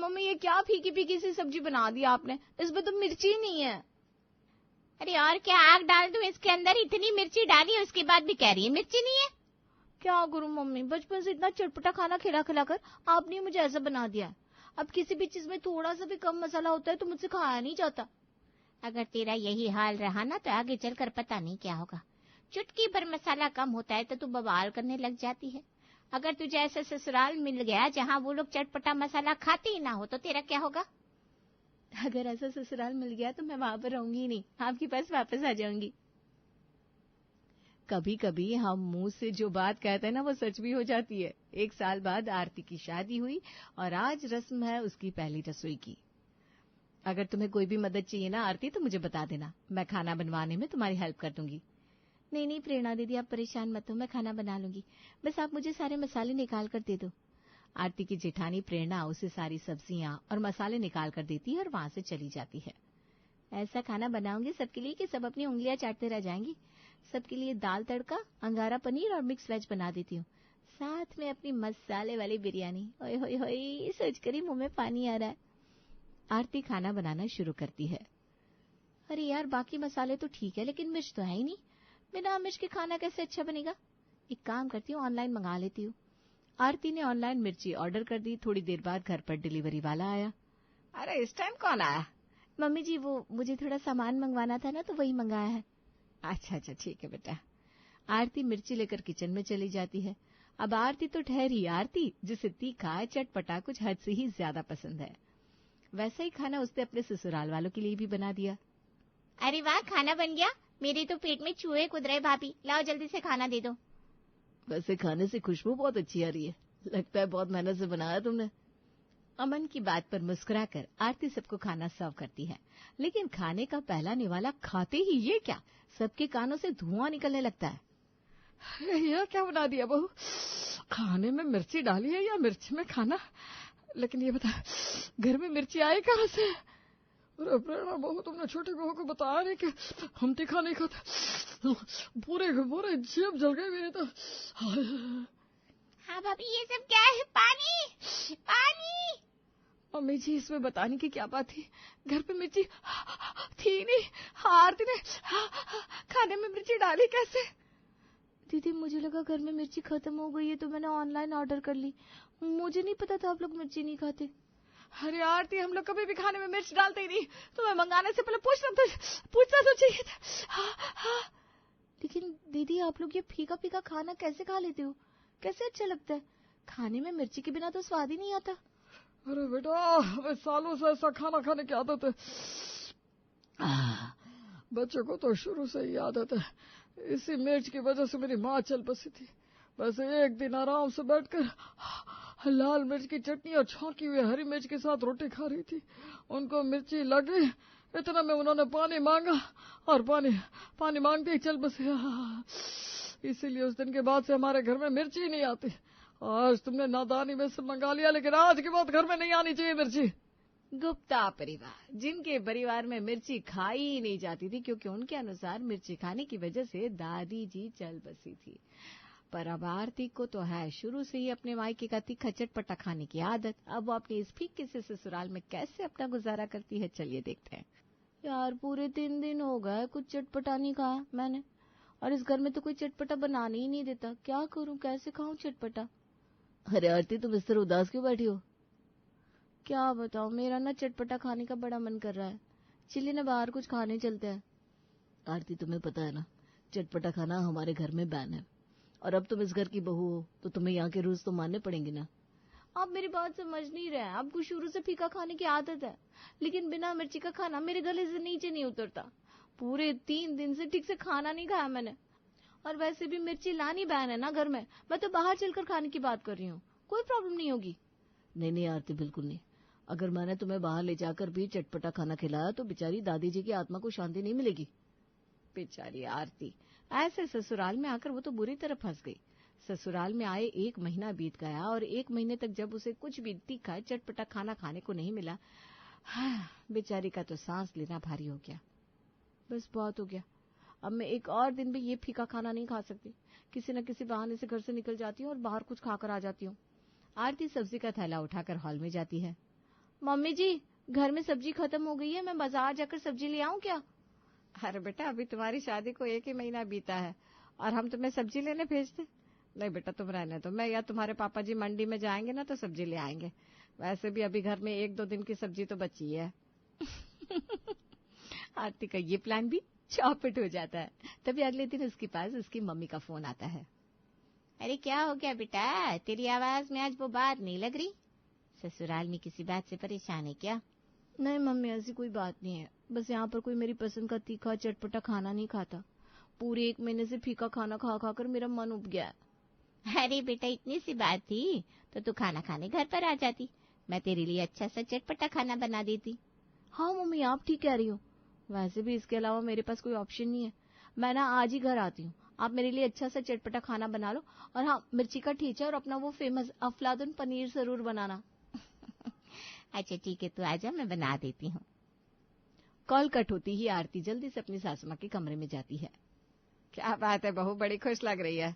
Mummy ये क्या फीकी फीकी सी सब्जी बना दी आपने, इसमें तो मिर्ची नहीं है। अरे और क्या आग डाल दूं इसके अंदर, इतनी मिर्ची डाली उसके बाद भी कह रही है मिर्ची नहीं है। क्या करूं मम्मी, बचपन से इतना चटपटा खाना खिला खिला कर आपने मुझे ऐसा बना दिया। अब किसी भी चीज में थोड़ा सा भी कम मसाला होता है तो मुझसे खाया नहीं जाता। अगर तेरा यही हाल रहा ना तो आगे चलकर पता नहीं क्या होगा। चुटकी भर मसाला कम होता है तो तू बवाल करने लग जाती है। अगर तुझे ऐसा ससुराल मिल गया जहाँ वो लोग चटपटा मसाला खाते ही ना हो तो तेरा क्या होगा? अगर ऐसा ससुराल मिल गया तो मैं वहां पर रहूंगी नहीं, आपके पास वापस आ जाऊंगी। कभी कभी हम मुंह से जो बात कहते हैं ना वो सच भी हो जाती है। 1 साल बाद आरती की शादी हुई और आज रस्म है उसकी पहली रसोई की। अगर तुम्हें कोई भी मदद चाहिए ना आरती तो मुझे बता देना, मैं खाना बनवाने में तुम्हारी हेल्प कर दूंगी। नहीं नहीं प्रेरणा दीदी, आप परेशान मत हो, मैं खाना बना लूंगी, बस आप मुझे सारे मसाले निकाल कर दे दो। आरती की जेठानी प्रेरणा उसे सारी सब्जियां और मसाले निकाल कर देती है और वहां से चली जाती है। ऐसा खाना बनाऊंगी सबके लिए कि सब अपनी उंगलियां चाटते रह जाएंगी। सबके लिए दाल तड़का, अंगारा पनीर और मिक्स वेज बना देती हूँ, साथ में अपनी मसाले वाली बिरयानी। ओए होए होए, सोचकर ही मुंह में पानी आ रहा है। आरती खाना बनाना शुरू करती है। अरे यार बाकी मसाले तो ठीक है लेकिन मिर्च तो है ही नहीं, बिना मिर्च के खाना कैसे अच्छा बनेगा। एक काम करती हूँ, ऑनलाइन मंगा लेती हूँ। आरती ने ऑनलाइन मिर्ची ऑर्डर कर दी। थोड़ी देर बाद घर पर डिलीवरी वाला आया। अरे इस टाइम कौन आया? मम्मी जी वो मुझे थोड़ा सामान मंगवाना था ना तो वही मंगाया है। अच्छा अच्छा ठीक है बेटा। आरती मिर्ची लेकर किचन में चली जाती है। अब आरती तो ठहरी आरती जिसे तीखा चटपटा कुछ हद से ही ज्यादा पसंद है। वैसा ही खाना उसने अपने ससुराल वालों के लिए भी बना दिया। अरे वाह, खाना बन गया। मेरे तो पेट में चूहे कूद रहे। भाभी लाओ जल्दी से खाना दे दो। वैसे खाने से खुशबू बहुत अच्छी आ रही है, लगता है बहुत मेहनत से बनाया तुमने। अमन की बात पर मुस्कुराकर आरती सबको खाना सर्व करती है, लेकिन खाने का पहला निवाला खाते ही ये क्या, सबके कानों से धुआं निकलने लगता है। यह क्या बना दिया बहू, खाने में मिर्ची डाली है या मिर्च में खाना? लेकिन ये बता घर में मिर्ची आई कहाँ से? अरे प्रेरणा बहू, तुमने छोटी बहू को बताया नहीं कि हम तीखा नहीं खाते? पूरे पूरे जेब जल गए मेरे तो। हाँ भाभी ये सब क्या है? पानी पानी। मम्मी जी इसमें बताने की क्या बात थी, घर पे मिर्ची थी नहीं। आरती ने खाने में मिर्ची डाली कैसे? दीदी मुझे लगा घर में मिर्ची खत्म हो गई है तो मैंने ऑनलाइन ऑर्डर कर ली, मुझे नहीं पता था आप लोग मिर्ची नहीं खाते। अरे आरती हम लोग कभी भी खाने में मिर्च डालते ही नहीं, तुम्हें मंगाने से पहले पूछना तो चाहिए था। लेकिन दीदी आप लोग ये फीका फीका खाना कैसे खा लेते हो, कैसे अच्छा लगता है? खाने में मिर्ची के बिना तो स्वाद ही नहीं आता। अरे बेटा हमें सालों से ऐसा खाना खाने की आदत है, बच्चों को तो शुरू से ही आदत है। इसी मिर्च की वजह से मेरी माँ चल बसी थी। बस एक दिन आराम से बैठकर लाल मिर्च की चटनी और छौंकी हुई हरी मिर्च के साथ रोटी खा रही थी। उनको मिर्ची लगी, इतना में उन्होंने पानी मांगा और पानी मांगते ही चल बसे। इसीलिए उस दिन के बाद से हमारे घर में मिर्ची ही नहीं आती। आज तुमने नादानी में से मंगा लिया, लेकिन आज के बाद घर में नहीं आनी चाहिए मिर्ची। गुप्ता परिवार, जिनके परिवार में मिर्ची खाई ही नहीं जाती थी क्योंकि उनके अनुसार मिर्ची खाने की वजह से दादी जी चल बसी थी। पर अब आरती को तो है शुरू से ही अपने मायके का तीखा चटपटा खाने की आदत। अब वो अपने इस फीके से ससुराल में कैसे अपना गुजारा करती है, चलिए देखते हैं। यार पूरे 3 दिन हो गए कुछ चटपटा नहीं खाया मैंने, और इस घर में तो कोई चटपटा बनाने ही नहीं देता। क्या करूं, कैसे खाऊं चटपटा? अरे आरती तुम इस तरह उदास क्यों बैठी हो? क्या बताऊं, मेरा ना चटपटा खाने का बड़ा मन कर रहा है। चलिए ना बाहर कुछ खाने चलते हैं। आरती तुम्हें पता है ना, चटपटा खाना हमारे घर में बैन है, और अब तुम इस घर की बहू हो तो तुम्हें यहाँ के रूल्स तो मानने पड़ेंगे ना। आप मेरी बात समझ नहीं रहे हैं, आपको शुरू से फीका खाने की आदत है, लेकिन बिना मिर्ची का खाना मेरे गले से नीचे नहीं उतरता। पूरे 3 दिन से ठीक से खाना नहीं खाया मैंने, और वैसे भी मिर्ची लानी बैन है ना घर में। मैं तो बाहर चलकर खाने की बात कर रही हूँ, कोई प्रॉब्लम नहीं होगी। नहीं आरती बिल्कुल नहीं, अगर मैंने तुम्हें बाहर ले जाकर भी चटपटा खाना खिलाया तो बेचारी दादी जी की आत्मा को शांति नहीं मिलेगी। बेचारी आरती, ऐसे ससुराल में आकर वो तो बुरी तरह फंस गई। ससुराल में आए 1 महीना बीत गया और 1 महीने तक जब उसे कुछ भी तीखा चटपटा खाना खाने को नहीं मिला, बेचारी का तो सांस लेना भारी हो गया। बस बहुत हो गया, अब मैं एक और दिन भी ये फीका खाना नहीं खा सकती। किसी न किसी बहाने से घर से निकल जाती हूँ और बाहर कुछ खाकर आ जाती हूँ। आरती सब्जी का थैला उठाकर हॉल में जाती है। मम्मी जी, घर में सब्जी खत्म हो गई है, मैं बाजार जाकर सब्जी ले आऊं क्या? अरे बेटा, अभी तुम्हारी शादी को 1 ही महीना बीता है और हम तुम्हें सब्जी लेने भेजते? नहीं बेटा, तुम रहने दो, मैं या तुम्हारे पापा जी मंडी में जाएंगे ना तो सब्जी ले आएंगे। वैसे भी अभी घर में 1-2 दिन की सब्जी तो बची है। आरती का ये प्लान भी चौपट हो जाता है। तभी अगले दिन उसके पास उसकी मम्मी का फोन आता है। अरे क्या हो गया बेटा, तेरी आवाज में आज वो बात नहीं लग रही। ससुराल में किसी बात से परेशान है क्या? नहीं मम्मी, ऐसी कोई बात नहीं है, बस यहाँ पर कोई मेरी पसंद का तीखा चटपटा खाना नहीं खाता। पूरे 1 महीने से फीका खाना खा खा कर मेरा मन उब गया है। अरे बेटा, इतनी सी बात थी तो तू खाना खाने घर पर आ जाती, मैं तेरे लिए अच्छा सा चटपटा खाना बना देती। हाँ मम्मी, आप ठीक कह रही हो। वैसे भी इसके अलावा मेरे पास कोई ऑप्शन नहीं है। मैं ना आज ही घर आती हूँ, आप मेरे लिए अच्छा सा चटपटा खाना बना लो। और हाँ, मिर्ची का ठेचा और अपना वो फेमस अफलातून पनीर जरूर बनाना। अच्छा ठीक है, तू आजा, मैं बना देती हूँ। कॉल कट होती ही आरती जल्दी से अपनी सासू माँ के कमरे में जाती है। क्या बात है बहू, बड़ी खुश लग रही है।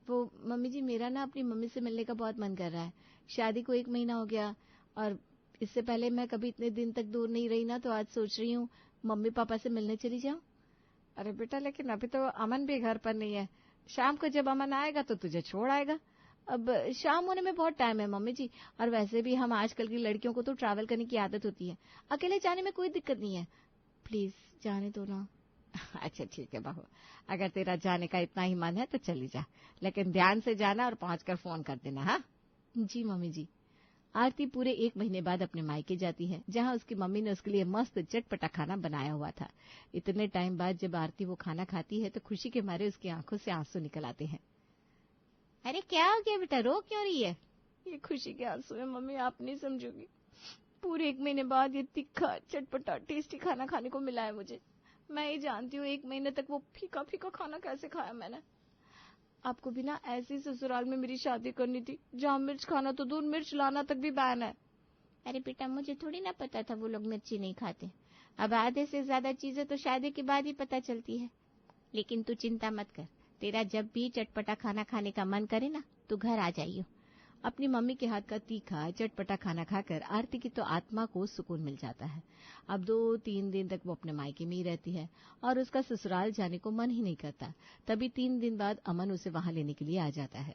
वो मम्मी जी, मेरा ना अपनी मम्मी से मिलने का बहुत मन कर रहा है। शादी को 1 महीना हो गया और इससे पहले मैं कभी इतने दिन तक दूर नहीं रही ना, तो आज सोच रही हूँ मम्मी पापा से मिलने चली जाऊं। अरे बेटा, लेकिन अभी तो अमन भी घर पर नहीं है। शाम को जब अमन आएगा तो तुझे छोड़ आएगा। अब शाम होने में बहुत टाइम है मम्मी जी, और वैसे भी हम आजकल की लड़कियों को तो ट्रैवल करने की आदत होती है, अकेले जाने में कोई दिक्कत नहीं है। प्लीज जाने दो ना। अच्छा ठीक है बहू, अगर तेरा जाने का इतना ही मन है तो चली जा, लेकिन ध्यान से जाना और पहुंचकर फोन कर देना। हाँ जी मम्मी जी। आरती पूरे 1 महीने बाद अपने मायके जाती है, जहां उसकी मम्मी ने उसके लिए मस्त चटपटा खाना बनाया हुआ था। इतने टाइम बाद जब आरती वो खाना खाती है तो खुशी के मारे उसकी आंखों से आंसू निकल आते हैं। अरे क्या हो गया बेटा, रो क्यों रही है? ये खुशी के आंसू है मम्मी, आप नहीं समझोगी। पूरे 1 महीने बाद ये तीखा चटपटा टेस्टी खाना खाने को मिला है मुझे। मैं ही जानती हूँ 1 महीने तक वो फीका फीका खाना कैसे खाया मैंने। आपको भी ना ऐसी ससुराल में मेरी शादी करनी थी, जहाँ मिर्च खाना तो दूर, मिर्च लाना तक भी बैन है। अरे बेटा, मुझे थोड़ी ना पता था वो लोग मिर्ची नहीं खाते। अब आधे से ज्यादा चीजें तो शादी के बाद ही पता चलती है। लेकिन तू चिंता मत कर, तेरा जब भी चटपटा खाना खाने का मन करे ना, तू घर आ जाइयो। अपनी मम्मी के हाथ का तीखा चटपटा खाना खाकर आरती की तो आत्मा को सुकून मिल जाता है। अब 2-3 दिन तक वो अपने मायके में ही रहती है और उसका ससुराल जाने को मन ही नहीं करता। तभी 3 दिन बाद अमन उसे वहां लेने के लिए आ जाता है।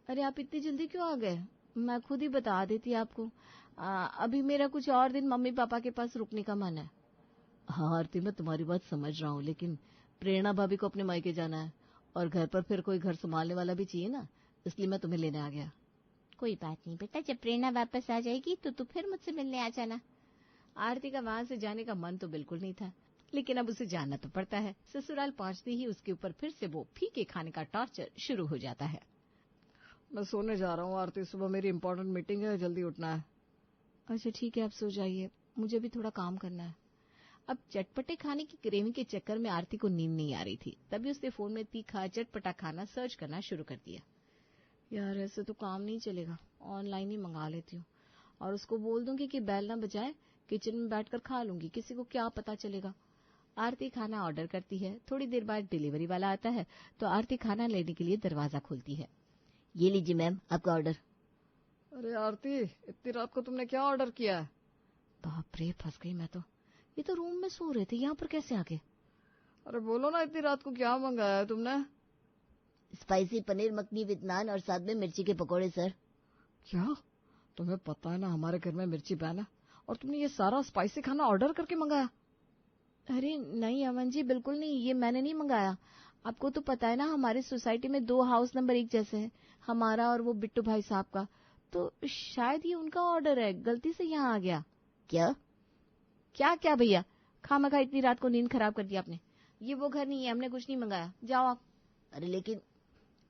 अरे आप इतनी जल्दी क्यों आ गए? मैं खुद ही बता देती आपको। अभी मेरा कुछ और दिन मम्मी पापा के पास रुकने का मन है। हाँ आरती, मैं तुम्हारी बात समझ रहा हूँ, लेकिन प्रेरणा भाभी को अपने मायके जाना है और घर पर फिर कोई घर संभालने वाला भी चाहिए ना, इसलिए मैं तुम्हें लेने आ गया। कोई बात नहीं बेटा, जब प्रेरणा वापस आ जाएगी तो तू फिर मुझसे मिलने आ जाना। आरती का वहां से जाने का मन तो बिल्कुल नहीं था, लेकिन अब उसे जाना तो पड़ता है। ससुराल पहुंचते ही उसके ऊपर फिर से वो फीके खाने का टॉर्चर शुरू हो जाता है। मैं सोने जा रहा हूँ आरती, सुबह मेरी इंपॉर्टेंट मीटिंग है, जल्दी उठना है। अच्छा ठीक है, आप सो जाइए, मुझे भी थोड़ा काम करना है। अब चटपटे खाने की क्रेविंग के चक्कर में आरती को नींद नहीं आ रही थी। तभी उसने फोन में तीखा चटपटा खाना सर्च करना शुरू कर दिया। यार ऐसे तो काम नहीं चलेगा, ऑनलाइन ही मंगा लेती हूँ और उसको बोल दूंगी कि बैल ना बजाए, किचन में बैठकर खा लूंगी, किसी को क्या पता चलेगा। आरती खाना ऑर्डर करती है। थोड़ी देर बाद डिलीवरी वाला आता है तो आरती खाना लेने के लिए दरवाजा खोलती है। ये लीजिए मैम, आपका ऑर्डर। अरे आरती, इतनी रात को तुमने क्या ऑर्डर किया है? बाप रे, फंस गई मैं तो। ये तो रूम में सो रहे थे, यहाँ पर कैसे आ गए? अरे बोलो ना, इतनी रात को क्या मंगाया है तुमने? स्पाइसी पनीर मखनी विद नान और साथ में मिर्ची के पकोड़े सर। क्या? तुम्हें पता है ना हमारे घर में मिर्ची बैन है, और तुमने ये सारा स्पाइसी खाना ऑर्डर करके मंगाया? अरे नहीं अमन जी, बिल्कुल नहीं, ये मैंने नहीं मंगाया। आपको तो पता है ना, हमारी सोसाइटी में 2 हाउस नंबर 1 जैसे हैं, हमारा और वो बिट्टू भाई साहब का। तो शायद ये उनका ऑर्डर है, गलती से यहाँ आ गया। क्या क्या भैया, खामखा इतनी रात को नींद खराब कर दी आपने। ये वो घर नहीं है, हमने कुछ नहीं मंगाया, जाओ आप। अरे लेकिन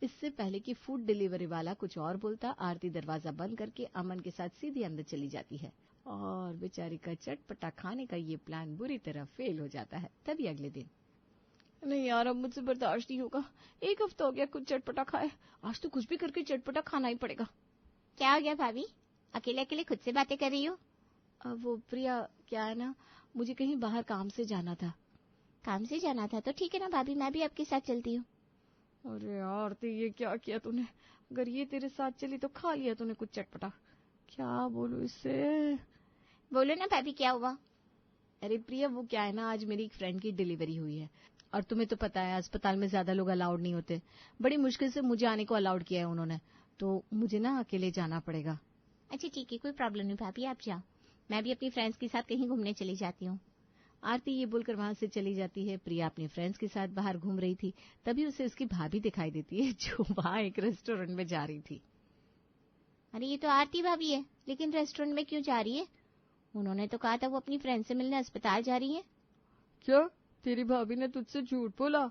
इससे पहले कि फूड डिलीवरी वाला कुछ और बोलता, आरती दरवाजा बंद करके अमन के साथ सीधी अंदर चली जाती है और बेचारी का चटपटा खाने का ये प्लान बुरी तरह फेल हो जाता है। तभी अगले दिन, नहीं यार, अब मुझसे बर्दाश्त नहीं होगा, 1 हफ्ता हो गया कुछ चटपटा खाए, आज तो कुछ भी करके चटपटा खाना ही पड़ेगा। क्या हो गया भाभी, अकेले अकेले खुद से बातें कर रही हो? वो प्रिया, क्या है ना, मुझे कहीं बाहर काम से जाना था। काम से जाना था तो ठीक है ना भाभी, मैं भी आपके साथ चलती हूँ। अरे आरती, ये क्या किया तूने? अगर ये तेरे साथ चली तो खा लिया तूने कुछ चटपटा। क्या बोलूं इससे? बोलो ना भाभी, क्या हुआ? अरे प्रिया, वो क्या है ना, आज मेरी एक फ्रेंड की डिलीवरी हुई है और तुम्हें तो पता है अस्पताल में ज्यादा लोग अलाउड नहीं होते। बड़ी मुश्किल से मुझे आने को अलाउड किया है उन्होंने, तो मुझे ना अकेले जाना पड़ेगा। अच्छा ठीक है, कोई प्रॉब्लम नहीं भाभी, आप जाओ, मैं भी अपनी फ्रेंड्स के साथ कहीं घूमने चली जाती हूँ। आरती ये बोलकर वहां से चली जाती है। प्रिया अपनी फ्रेंड्स के साथ बाहर घूम रही थी, तभी उसे उसकी भाभी दिखाई देती है जो वहां एक रेस्टोरेंट में जा रही थी। अरे ये तो आरती भाभी है, लेकिन रेस्टोरेंट में क्यों जा रही है? उन्होंने तो कहा था वो अपनी फ्रेंड से मिलने अस्पताल जा रही है। क्या तेरी भाभी ने तुझसे झूठ बोला?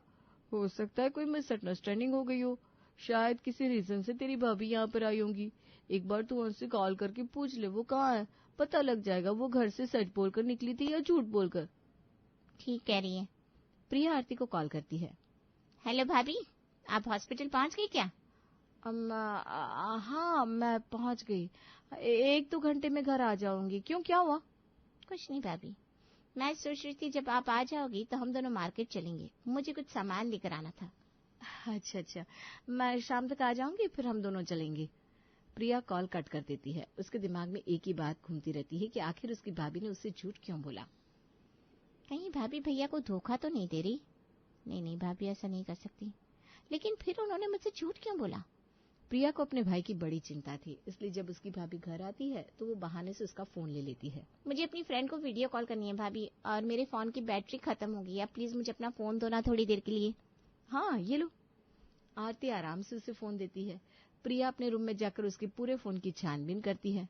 हो सकता है कोई मिसअंडरस्टैंडिंग हो गई हो, शायद किसी रीजन से तेरी भाभी यहाँ पर आई होंगी। एक बार तू उनसे कॉल करके पूछ ले वो कहाँ है, पता लग जाएगा वो घर से सच बोलकर निकली थी या झूठ बोलकर। ठीक कह रही है। प्रिया आरती को कॉल करती है। हेलो भाभी, आप हॉस्पिटल पहुंच गई क्या? हाँ मैं पहुंच गई, 1-2 घंटे में घर आ जाऊंगी। क्यों, क्या हुआ? कुछ नहीं भाभी, मैं सोच रही थी जब आप आ जाओगी तो हम दोनों मार्केट चलेंगे, मुझे कुछ सामान लेकर आना था। अच्छा, मैं शाम तक आ जाऊंगी, फिर हम दोनों चलेंगे। प्रिया कॉल कट कर देती है। उसके दिमाग में एक ही बात घूमती रहती है कि आखिर उसकी भाभी ने उससे झूठ क्यों बोला। कहीं भाभी भैया को धोखा तो नहीं दे रही? नहीं भाभी, ऐसा नहीं कर सकती, लेकिन फिर उन्होंने मुझसे झूठ क्यों बोला? प्रिया को अपने भाई की बड़ी चिंता थी, इसलिए जब उसकी भाभी घर आती है तो वो बहाने से उसका फोन ले लेती है। मुझे अपनी फ्रेंड को वीडियो कॉल करनी है भाभी, और मेरे फोन की बैटरी खत्म हो गई है, प्लीज मुझे अपना फोन दो ना थोड़ी देर के लिए। हाँ ये लो। आरती आराम से उसे फोन देती है। प्रिया अपने रूम में जाकर उसके पूरे फोन की छानबीन करती है।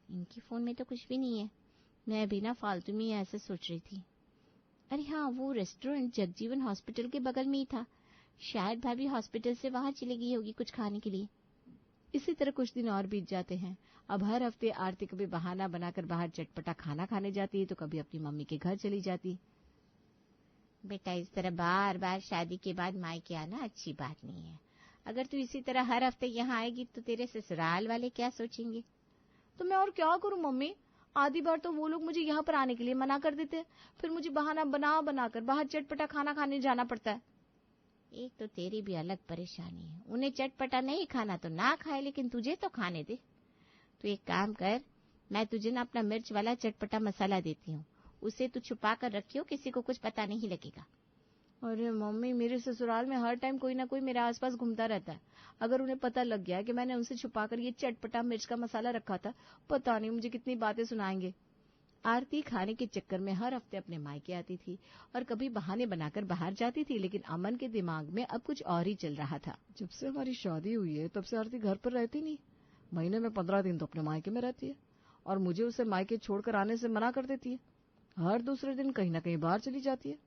इनकी फोन में तो कुछ भी नहीं है, मैं भी ना फालतू में ऐसे सोच रही थी। अरे हाँ, वो रेस्टोरेंट जगजीवन हॉस्पिटल के बगल में ही था, शायद भाभी हॉस्पिटल से वहां चली गई होगी कुछ खाने के लिए। इसी तरह कुछ दिन और बीत जाते हैं। अब हर हफ्ते आरती कभी बहाना बनाकर बाहर चटपटा खाना खाने जाती है, तो कभी अपनी मम्मी के घर चली जाती। बेटा, इस तरह बार बार शादी के बाद मायके आना अच्छी बात नहीं है। अगर तू इसी तरह हर हफ्ते यहाँ आएगी तो तेरे ससुराल वाले क्या सोचेंगे? तो मैं और क्या करूं मम्मी, आधी बार तो वो लोग मुझे यहाँ पर आने के लिए मना कर देते हैं, फिर मुझे बहाना बनाकर बाहर चटपटा खाना खाने जाना पड़ता है। एक तो तेरी भी अलग परेशानी है, उन्हें चटपटा नहीं खाना तो ना खाए, लेकिन तुझे तो खाने दे। तू एक काम कर, मैं तुझे ना अपना मिर्च वाला चटपटा मसाला देती हूँ, उसे तू छुपा कर रखियो, किसी को कुछ पता नहीं लगेगा। अरे मम्मी, मेरे ससुराल में हर टाइम कोई ना कोई मेरे आसपास घूमता रहता है। अगर उन्हें पता लग गया कि मैंने उनसे छुपाकर ये चटपटा मिर्च का मसाला रखा था, पता नहीं मुझे कितनी बातें सुनाएंगे। आरती खाने के चक्कर में हर हफ्ते अपने मायके आती थी और कभी बहाने बनाकर बाहर जाती थी, लेकिन अमन के दिमाग में अब कुछ और ही चल रहा था। जब से हमारी शादी हुई है तब से आरती घर पर रहती नहीं, महीने में 15 दिन तो अपने मायके में रहती है और मुझे उसे मायके छोड़कर आने से मना कर देती है। हर दूसरे दिन कहीं ना कहीं बाहर चली जाती है।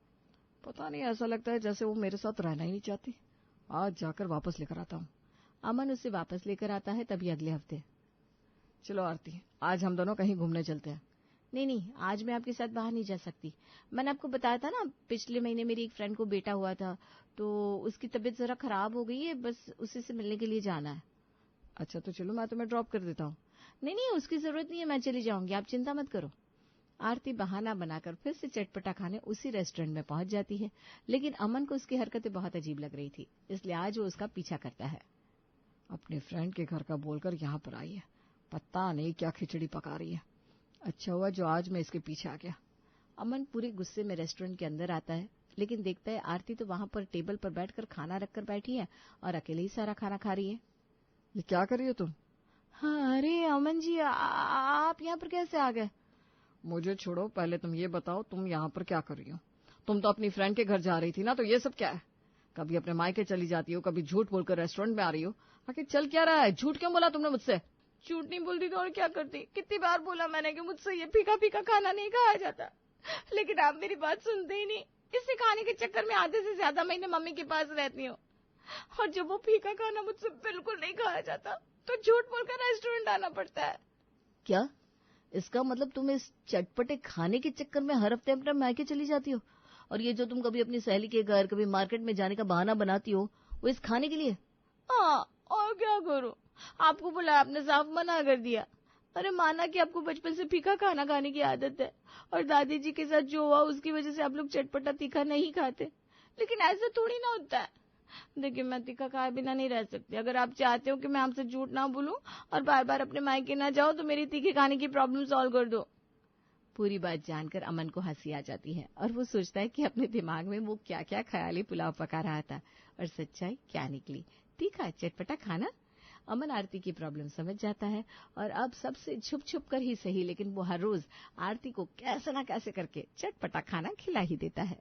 पता नहीं, ऐसा लगता है जैसे वो मेरे साथ रहना ही नहीं चाहती। आज जाकर वापस लेकर आता हूँ। अमन उसे वापस लेकर आता है। तभी अगले हफ्ते, चलो आरती, आज हम दोनों कहीं घूमने चलते हैं। नहीं, आज मैं आपके साथ बाहर नहीं जा सकती। मैंने आपको बताया था ना, पिछले महीने मेरी एक फ्रेंड को बेटा हुआ था, तो उसकी तबीयत जरा खराब हो गई है, बस उसी से मिलने के लिए जाना है। अच्छा तो चलो, मैं तुम्हें ड्रॉप कर देता हूँ। नहीं, उसकी जरूरत नहीं है, मैं चली जाऊंगी, आप चिंता मत करो। आरती बहाना बनाकर फिर से चटपटा खाने उसी रेस्टोरेंट में पहुंच जाती है, लेकिन अमन को उसकी हरकतें बहुत अजीब लग रही थी, इसलिए आज वो उसका पीछा करता है। अपने फ्रेंड के घर का बोलकर यहाँ पर आई है, पता नहीं क्या खिचड़ी पका रही है। अच्छा हुआ जो आज मैं इसके पीछे आ गया। अमन पूरे गुस्से में रेस्टोरेंट के अंदर आता है, लेकिन देखता है आरती तो वहां पर टेबल पर बैठकर खाना रखकर बैठी है और अकेले ही सारा खाना खा रही है। ये क्या कर रही हो तुम? हाँ, अरे अमन जी, आप यहाँ पर कैसे आ गए? मुझे छोड़ो, पहले तुम ये बताओ तुम यहाँ पर क्या कर रही हो? तुम तो अपनी फ्रेंड के घर जा रही थी ना, तो ये सब क्या है? कभी अपने मायके चली जाती हो, कभी झूठ बोलकर रेस्टोरेंट में आ रही हो। आखिर चल क्या रहा है? झूठ क्यों बोला तुमने मुझसे? झूठ नहीं बोलती तो और क्या करती? कितनी बार बोला मैंने कि मुझसे ये फीका फीका खाना नहीं खाया जाता, लेकिन आप मेरी बात सुनते ही नहीं। इसी खाने के चक्कर में आधे से ज्यादा महीने मम्मी के पास रहती हूँ, और जब वो फीका खाना मुझसे बिल्कुल नहीं खाया जाता तो झूठ बोलकर रेस्टोरेंट आना पड़ता है। क्या? इसका मतलब तुम इस चटपटे खाने के चक्कर में हर हफ्ते अपने मायके चली जाती हो, और ये जो तुम कभी अपनी सहेली के घर, कभी मार्केट में जाने का बहाना बनाती हो, वो इस खाने के लिए? हाँ, और क्या करूं? आपको बुलाया, आपने साफ मना कर दिया। अरे माना कि आपको बचपन से फीका खाना खाने की आदत है और दादी जी के साथ जो हुआ उसकी वजह से आप लोग चटपटा तीखा नहीं खाते, लेकिन ऐसा थोड़ी ना होता है। देखिए मैं तीखा खाए बिना नहीं रह सकती। अगर आप चाहते हो कि मैं आपसे झूठ ना बोलूं और बार बार अपने मायके ना जाओ तो मेरी तीखे खाने की प्रॉब्लम सॉल्व कर दो। पूरी बात जानकर अमन को हंसी आ जाती है और वो सोचता है कि अपने दिमाग में वो क्या क्या ख्याली पुलाव पका रहा था और सच्चाई क्या निकली। तीखा चटपटा खाना। अमन आरती की प्रॉब्लम समझ जाता है और अब सबसे छुप छुप कर ही सही लेकिन वो हर रोज आरती को कैसे ना कैसे करके चटपटा खाना खिला ही देता है।